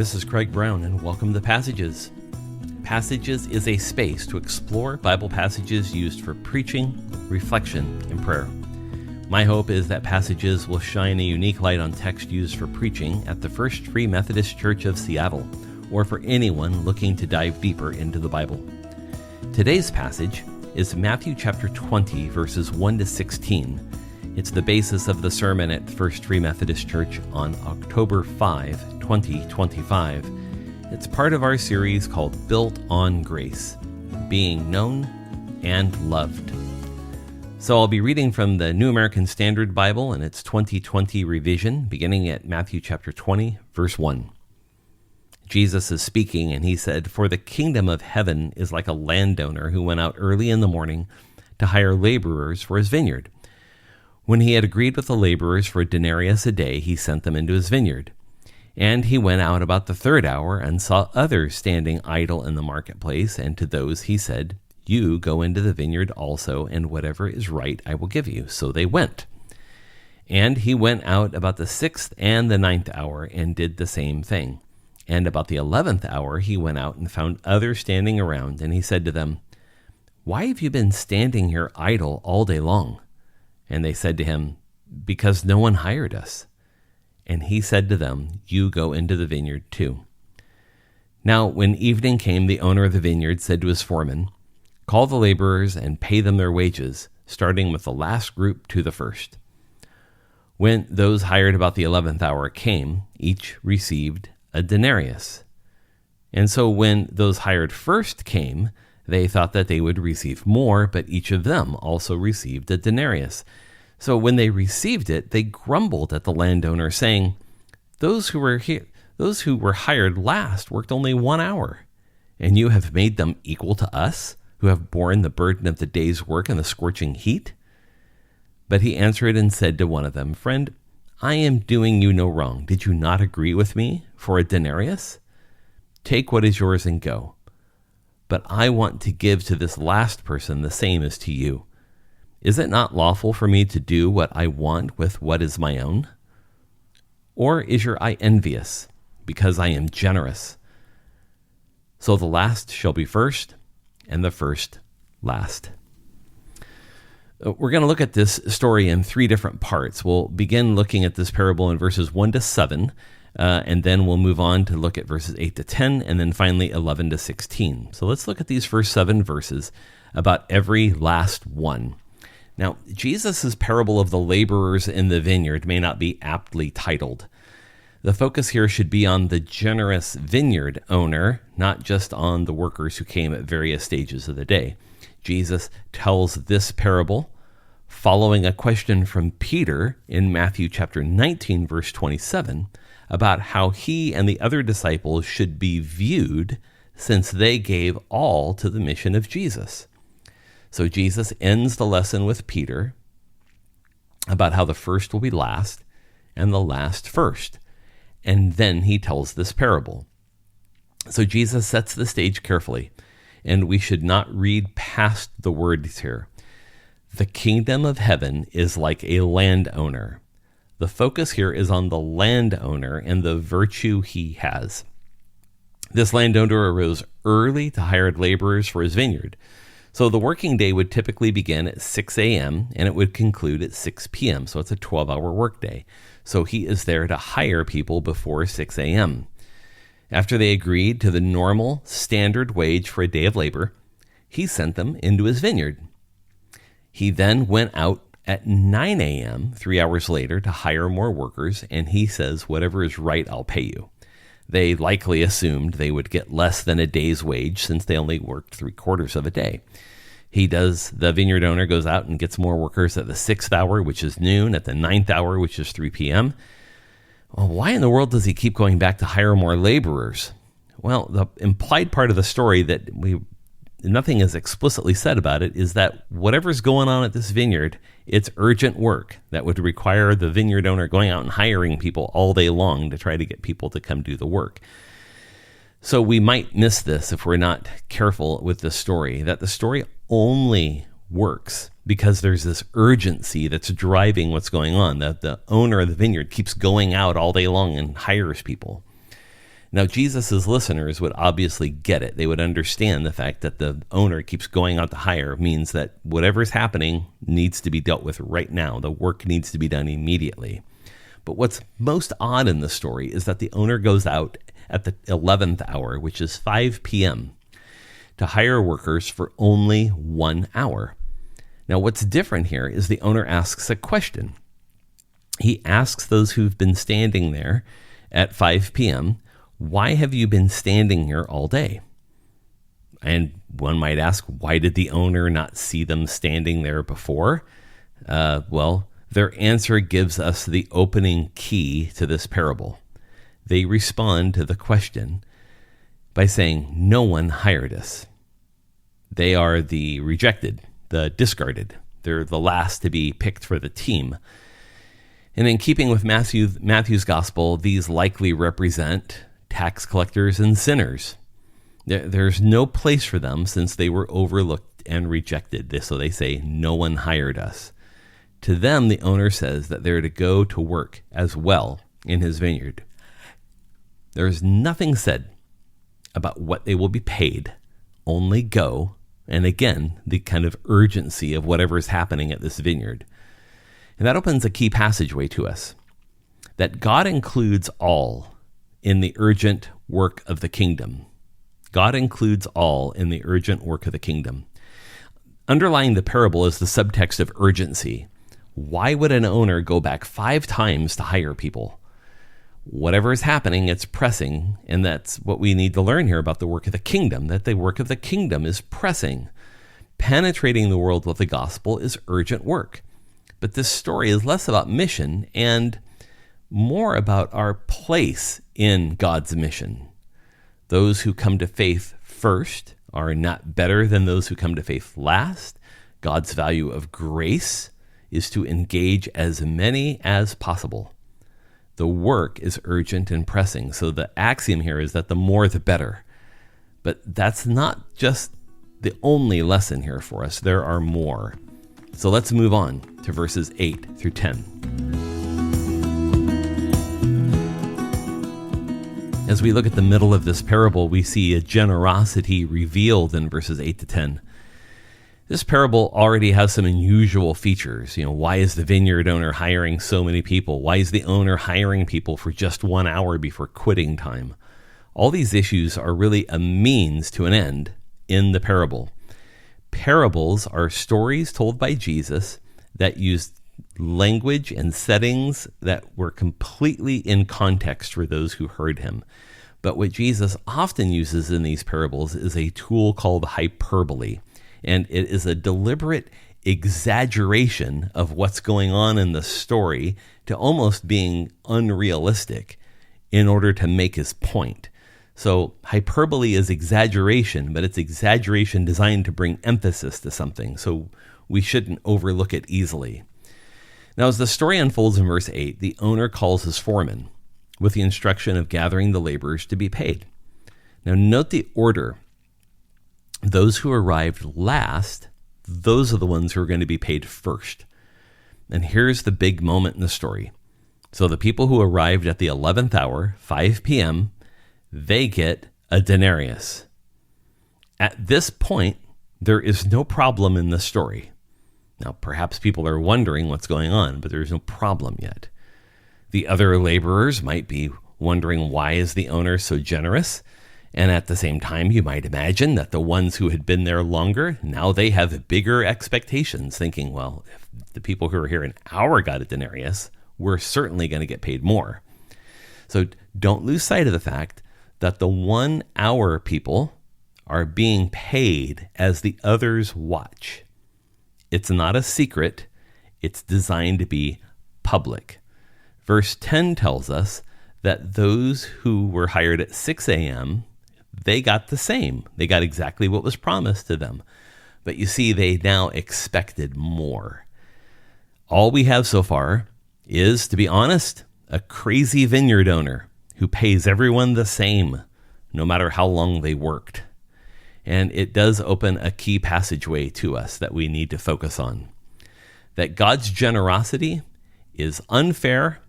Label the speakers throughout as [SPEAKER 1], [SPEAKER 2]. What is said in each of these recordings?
[SPEAKER 1] this is Craig Brown, and welcome to Passages. Passages is a space to explore Bible passages used for preaching, reflection, and prayer. My hope is that Passages will shine a unique light on text used for preaching at the First Free Methodist Church of Seattle, or for anyone looking to dive deeper into the Bible. Today's passage is Matthew chapter 20, verses 1 to 16. It's the basis of the sermon at First Free Methodist Church on October 5, 2025. It's part of our series called Built on Grace, Being Known and Loved. So I'll be reading from the New American Standard Bible and its 2020 revision, beginning at Matthew chapter 20, verse 1. Jesus is speaking, and he said, "For the kingdom of heaven is like a landowner who went out early in the morning to hire laborers for his vineyard. When he had agreed with the laborers for a denarius a day, he sent them into his vineyard. And he went out about the third hour and saw others standing idle in the marketplace, and to those he said, 'You go into the vineyard also, and whatever is right I will give you.' So they went. And he went out about the 6th and the 9th hour and did the same thing. And about the 11th hour he went out and found others standing around, and he said to them, 'Why have you been standing here idle all day long?' And they said to him, 'Because no one hired us.' And he said to them, 'You go into the vineyard too.' Now when evening came, the owner of the vineyard said to his foreman, 'Call the laborers and pay them their wages, starting with the last group to the first.' When those hired about the 11th hour came, each received a denarius. And so when those hired first came, they thought that they would receive more, but each of them also received a denarius. So when they received it, they grumbled at the landowner, saying, 'Those who were hired last worked only 1 hour, and you have made them equal to us, who have borne the burden of the day's work in the scorching heat?' But he answered and said to one of them, 'Friend, I am doing you no wrong. Did you not agree with me for a denarius? Take what is yours and go. But I want to give to this last person the same as to you. Is it not lawful for me to do what I want with what is my own? Or is your eye envious, because I am generous? So the last shall be first, and the first last.'" We're going to look at this story in 3 different parts. We'll begin looking at this parable in verses 1 to 7, and then we'll move on to look at verses 8 to 10, and then finally 11 to 16. So let's look at these first 7 verses about every last one. Now, Jesus' parable of the laborers in the vineyard may not be aptly titled. The focus here should be on the generous vineyard owner, not just on the workers who came at various stages of the day. Jesus tells this parable following a question from Peter in Matthew chapter 19, verse 27, about how he and the other disciples should be viewed since they gave all to the mission of Jesus. So Jesus ends the lesson with Peter about how the first will be last and the last first. And then he tells this parable. So Jesus sets the stage carefully, and we should not read past the words here. The kingdom of heaven is like a landowner. The focus here is on the landowner and the virtue he has. This landowner arose early to hire laborers for his vineyard. So the working day would typically begin at 6 a.m. and it would conclude at 6 p.m. So it's a 12-hour workday. So he is there to hire people before 6 a.m. After they agreed to the normal standard wage for a day of labor, he sent them into his vineyard. He then went out at 9 a.m., 3 hours later, to hire more workers, and he says, "Whatever is right, I'll pay you." They likely assumed they would get less than a day's wage since they only worked 3/4 of a day. The vineyard owner goes out and gets more workers at the 6th hour, which is noon, at the 9th hour, which is 3 p.m., Well, why in the world does he keep going back to hire more laborers? Well, the implied part of the story that nothing is explicitly said about it is that whatever's going on at this vineyard, it's urgent work that would require the vineyard owner going out and hiring people all day long to try to get people to come do the work. So we might miss this if we're not careful with the story, that the story only works because there's this urgency that's driving what's going on, that the owner of the vineyard keeps going out all day long and hires people. Now, Jesus' listeners would obviously get it. They would understand the fact that the owner keeps going out to hire means that whatever's happening needs to be dealt with right now. The work needs to be done immediately. But what's most odd in the story is that the owner goes out at the 11th hour, which is 5 p.m., to hire workers for only 1 hour. Now, what's different here is the owner asks a question. He asks those who've been standing there at 5 p.m., why have you been standing here all day? And one might ask, why did the owner not see them standing there before? Well, their answer gives us the opening key to this parable. They respond to the question by saying, no one hired us. They are the rejected, the discarded. They're the last to be picked for the team. And in keeping with Matthew's gospel, these likely represent tax collectors and sinners. There's no place for them since they were overlooked and rejected. So they say, no one hired us. To them, the owner says that they're to go to work as well in his vineyard. There's nothing said about what they will be paid, only go, and again, the kind of urgency of whatever is happening at this vineyard. And that opens a key passageway to us, that God includes all in the urgent work of the kingdom. God includes all in the urgent work of the kingdom. Underlying the parable is the subtext of urgency. Why would an owner go back 5 times to hire people? Whatever is happening, it's pressing, and that's what we need to learn here about the work of the kingdom, that the work of the kingdom is pressing. Penetrating the world with the gospel is urgent work. But this story is less about mission and more about our place in God's mission. Those who come to faith first are not better than those who come to faith last. God's value of grace is to engage as many as possible. The work is urgent and pressing. So the axiom here is that the more the better. But that's not just the only lesson here for us. There are more. So let's move on to verses 8 through 10. As we look at the middle of this parable, we see a generosity revealed in verses 8 to 10. This parable already has some unusual features. Why is the vineyard owner hiring so many people? Why is the owner hiring people for just 1 hour before quitting time? All these issues are really a means to an end in the parable. Parables are stories told by Jesus that use language and settings that were completely in context for those who heard him. But what Jesus often uses in these parables is a tool called hyperbole. And it is a deliberate exaggeration of what's going on in the story to almost being unrealistic in order to make his point. So hyperbole is exaggeration, but it's exaggeration designed to bring emphasis to something. So we shouldn't overlook it easily. Now, as the story unfolds in verse 8, the owner calls his foreman with the instruction of gathering the laborers to be paid. Now, note the order. Those who arrived last, those are the ones who are going to be paid first. And here's the big moment in the story. So the people who arrived at the 11th hour, 5 p.m., they get a denarius. At this point, there is no problem in the story. Now, perhaps people are wondering what's going on, but there's no problem yet. The other laborers might be wondering, why is the owner so generous? And at the same time, you might imagine that the ones who had been there longer, now they have bigger expectations, thinking, well, if the people who are here an hour got a denarius, we're certainly going to get paid more. So don't lose sight of the fact that the 1 hour people are being paid as the others watch. It's not a secret. It's designed to be public. Verse 10 tells us that those who were hired at 6 a.m., they got the same. They got exactly what was promised to them. But you see, they now expected more. All we have so far is, to be honest, a crazy vineyard owner who pays everyone the same, no matter how long they worked. And it does open a key passageway to us that we need to focus on. That God's generosity is unfair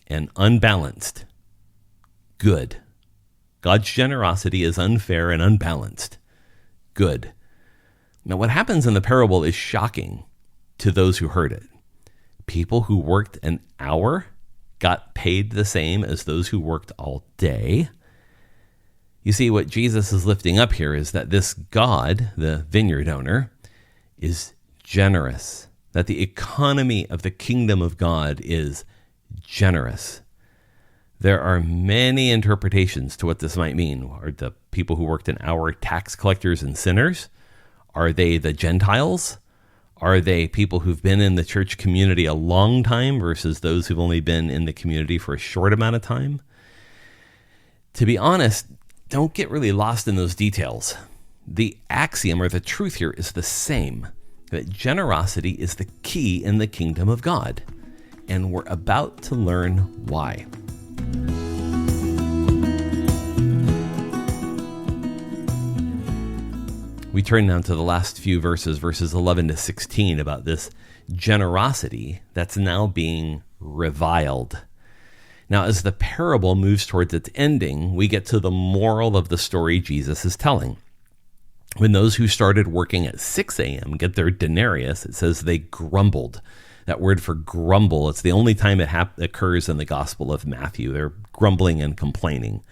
[SPEAKER 1] and unbalanced. Good. God's generosity is unfair and unbalanced. Good. Now, what happens in the parable is shocking to those who heard it. People who worked an hour got paid the same as those who worked all day. You see, what Jesus is lifting up here is that this God, the vineyard owner, is generous, that the economy of the kingdom of God is generous. There are many interpretations to what this might mean. Are the people who worked an hour tax collectors and sinners? Are they the Gentiles? Are they people who've been in the church community a long time versus those who've only been in the community for a short amount of time? To be honest, don't get really lost in those details. The axiom or the truth here is the same, that generosity is the key in the kingdom of God. And we're about to learn why. We turn now to the last few verses, verses 11 to 16, about this generosity that's now being reviled. Now, as the parable moves towards its ending, we get to the moral of the story Jesus is telling. When those who started working at 6 a.m. get their denarius, it says they grumbled. That word for grumble, it's the only time it occurs in the Gospel of Matthew. They're grumbling and complaining.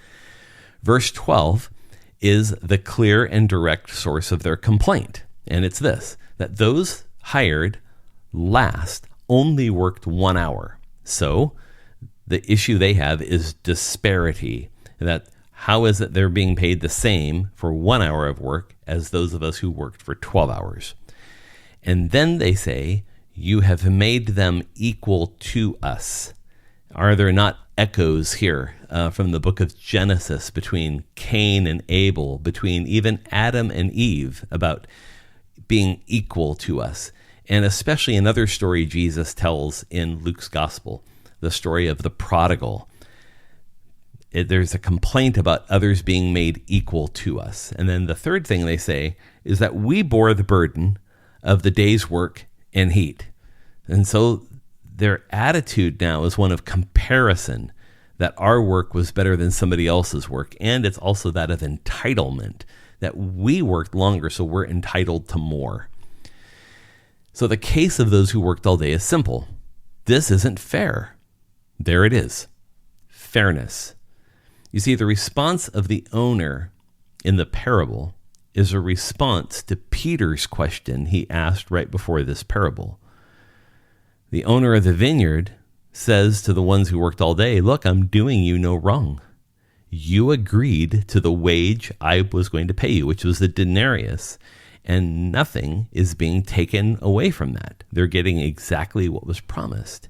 [SPEAKER 1] Verse 12 is the clear and direct source of their complaint. And it's this, that those hired last only worked 1 hour. So the issue they have is disparity, that how is it they're being paid the same for 1 hour of work as those of us who worked for 12 hours? And then they say, you have made them equal to us. Are there not echoes here from the book of Genesis between Cain and Abel, between even Adam and Eve, about being equal to us? And especially another story Jesus tells in Luke's gospel, the story of the prodigal. There's a complaint about others being made equal to us. And then the third thing they say is that we bore the burden of the day's work and heat. And so their attitude now is one of comparison, that our work was better than somebody else's work. And it's also that of entitlement, that we worked longer, so we're entitled to more. So the case of those who worked all day is simple. This isn't fair. There it is. Fairness. You see, the response of the owner in the parable is a response to Peter's question he asked right before this parable. The owner of the vineyard says to the ones who worked all day, look, I'm doing you no wrong. You agreed to the wage I was going to pay you, which was the denarius, and nothing is being taken away from that. They're getting exactly what was promised.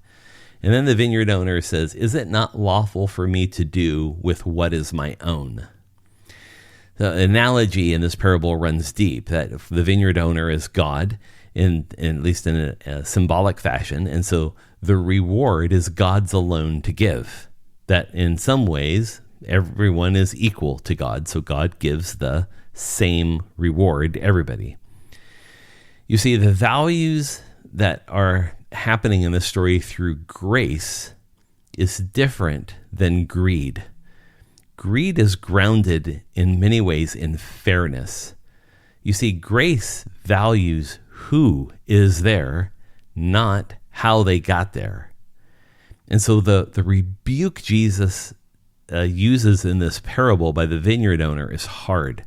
[SPEAKER 1] And then the vineyard owner says, is it not lawful for me to do with what is my own? The analogy in this parable runs deep, that if the vineyard owner is God, at least in a symbolic fashion, and so the reward is God's alone to give. That in some ways, everyone is equal to God, so God gives the same reward to everybody. You see, the values that are happening in this story through grace is different than greed. Greed is grounded in many ways in fairness. You see, grace values who is there, not how they got there. And so the rebuke Jesus uses in this parable by the vineyard owner is hard.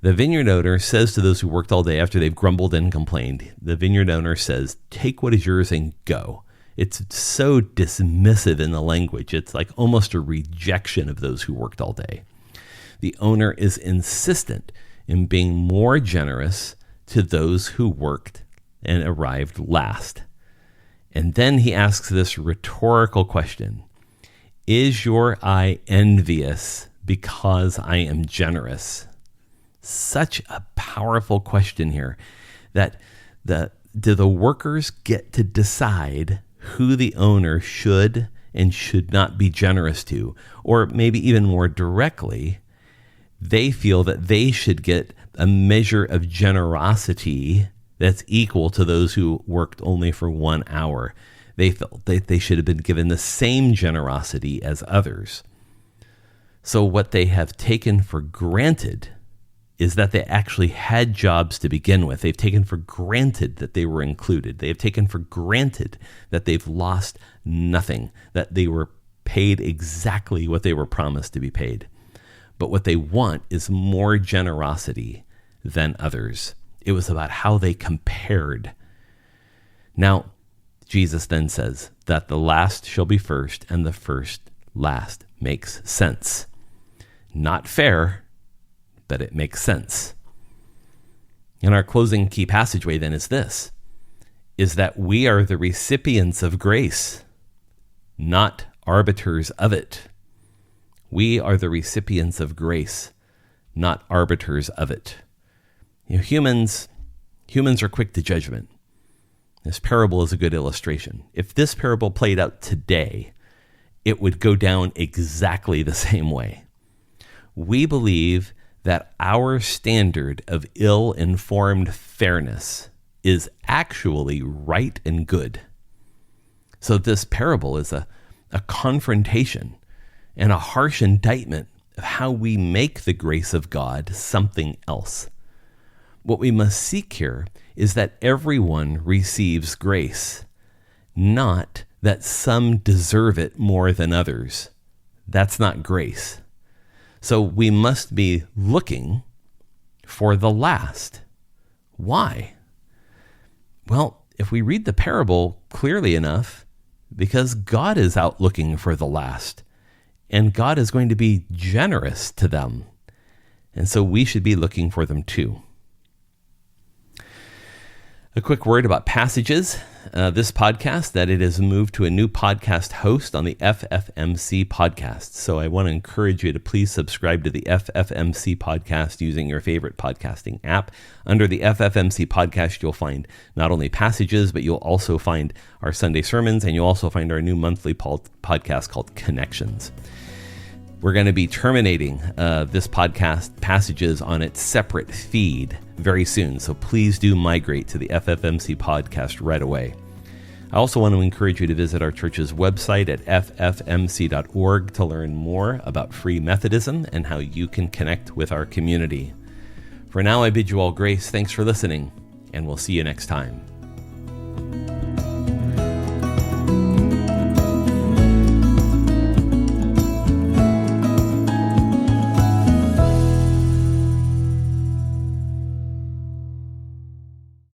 [SPEAKER 1] The vineyard owner says to those who worked all day after they've grumbled and complained, the vineyard owner says, take what is yours and go. It's so dismissive in the language. It's like almost a rejection of those who worked all day. The owner is insistent in being more generous to those who worked and arrived last. And then he asks this rhetorical question, is your eye envious because I am generous? Such a powerful question here, that do the workers get to decide who the owner should and should not be generous to? Or maybe even more directly, they feel that they should get a measure of generosity that's equal to those who worked only for 1 hour. They felt that they should have been given the same generosity as others. So what they have taken for granted is that they actually had jobs to begin with. They've taken for granted that they were included. They have taken for granted that they've lost nothing, that they were paid exactly what they were promised to be paid. But what they want is more generosity than others. It was about how they compared. Now, Jesus then says that the last shall be first and the first last. Makes sense. Not fair, but it makes sense. And our closing key passageway then is this, is that we are the recipients of grace, not arbiters of it. We are the recipients of grace, not arbiters of it. Humans are quick to judgment. This parable is a good illustration. If this parable played out today, it would go down exactly the same way. We believe that our standard of ill-informed fairness is actually right and good. So this parable is a confrontation and a harsh indictment of how we make the grace of God something else. What we must seek here is that everyone receives grace, not that some deserve it more than others. That's not grace. So we must be looking for the last. Why? Well, if we read the parable clearly enough, because God is out looking for the last, and God is going to be generous to them. And so we should be looking for them too. A quick word about Passages. This podcast, that it has moved to a new podcast host on the FFMC podcast. So I want to encourage you to please subscribe to the FFMC podcast using your favorite podcasting app. Under the FFMC podcast, you'll find not only Passages, but you'll also find our Sunday sermons, and you'll also find our new monthly podcast called Connections. We're going to be terminating this podcast, Passages, on its separate feed very soon. So please do migrate to the FFMC podcast right away. I also want to encourage you to visit our church's website at ffmc.org to learn more about Free Methodism and how you can connect with our community. For now, I bid you all grace. Thanks for listening, and we'll see you next time.